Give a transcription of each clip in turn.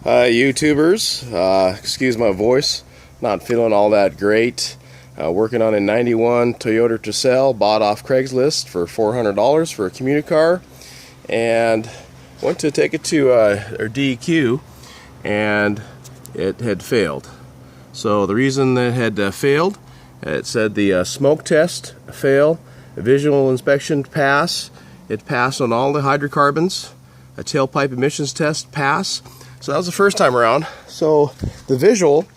Hi YouTubers, excuse my voice, not feeling all that great. Working on a 91 Toyota Tercel, bought off Craigslist for $400 for a commuter car, and went to take it to our DEQ, and it had failed. So the reason that it had failed, it said the smoke test fail, visual inspection pass, it passed on all the hydrocarbons, a tailpipe emissions test pass. So that was the first time around. So the visual,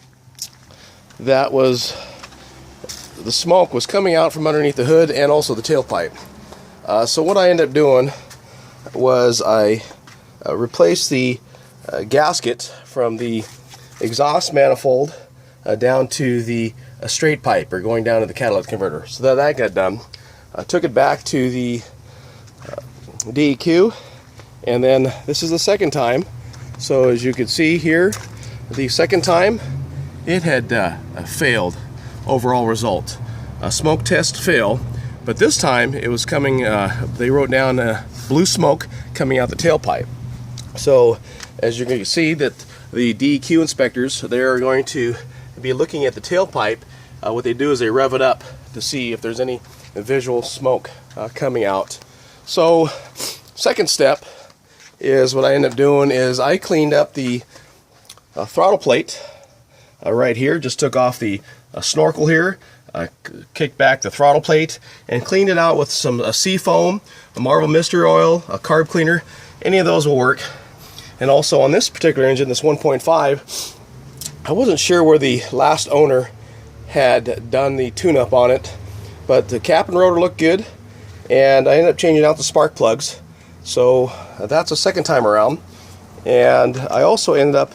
that was, the smoke was coming out from underneath the hood and also the tailpipe. So what I ended up doing was I replaced the gasket from the exhaust manifold down to the straight pipe, or going down to the catalytic converter. So that got done. I took it back to the DEQ, and then this is the second time. So as you can see here, the second time it had failed. Overall result, a smoke test fail, but this time it was coming, they wrote down blue smoke coming out the tailpipe. So as you can see, that the DEQ inspectors, they're going to be looking at the tailpipe. What they do is they rev it up to see if there's any visual smoke coming out. So second step is, what I end up doing is I cleaned up the throttle plate right here. Just took off the snorkel here, kicked back the throttle plate, and cleaned it out with some Seafoam, a Marvel Mystery Oil, a carb cleaner. Any of those will work. And also on this particular engine, this 1.5, I wasn't sure where the last owner had done the tune-up on it, but the cap and rotor looked good, and I ended up changing out the spark plugs. So that's a second time around. And I also ended up,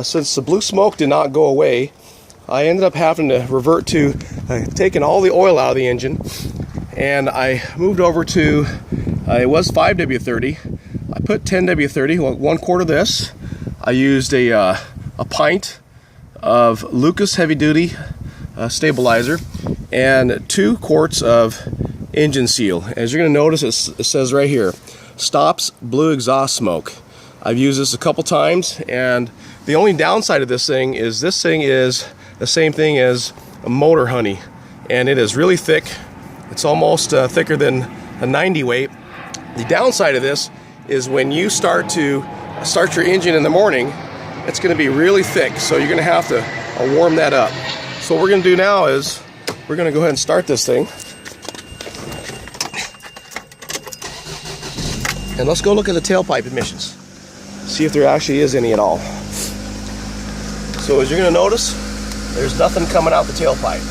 since the blue smoke did not go away, I ended up having to revert to taking all the oil out of the engine, and I moved over to, it was 5W30. I put 10W30, one quart of this. I used a pint of Lucas heavy duty stabilizer and 2 quarts of engine seal. As you're going to notice, it says right here, stops blue exhaust smoke. I've used this a couple times, and the only downside of this thing is the same thing as a motor honey, and it is really thick. It's almost thicker than a 90 weight. The downside of this is when you start your engine in the morning, it's going to be really thick, so you're going to have to warm that up. So what we're going to do now is we're going to go ahead and start this thing. And let's go look at the tailpipe emissions, see if there actually is any at all. So as you're going to notice, there's nothing coming out the tailpipe.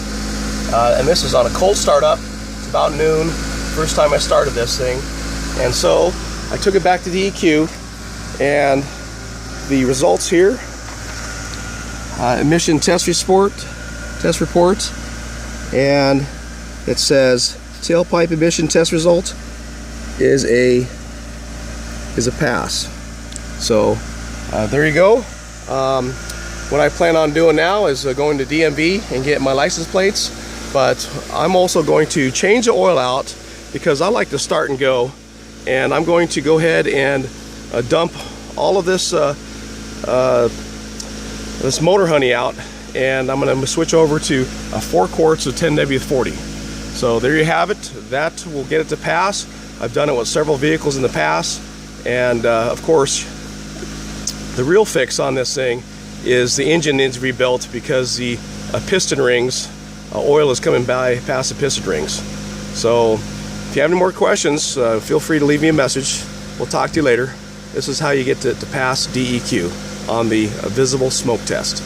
And this is on a cold startup. It's about noon, first time I started this thing. And so I took it back to DEQ, and the results here, emission test report, and it says tailpipe emission test result is a pass. So there you go. What I plan on doing now is going to DMV and get my license plates, but I'm also going to change the oil out because I like to start and go, and I'm going to go ahead and dump all of this this motor honey out, and I'm going to switch over to 4 quarts of 10W40. So there you have it. That will get it to pass. I've done it with several vehicles in the past. And of course, the real fix on this thing is the engine needs to be rebuilt because the piston rings, oil is coming past the piston rings. So if you have any more questions, feel free to leave me a message. We'll talk to you later. This is how you get to pass DEQ on the visible smoke test.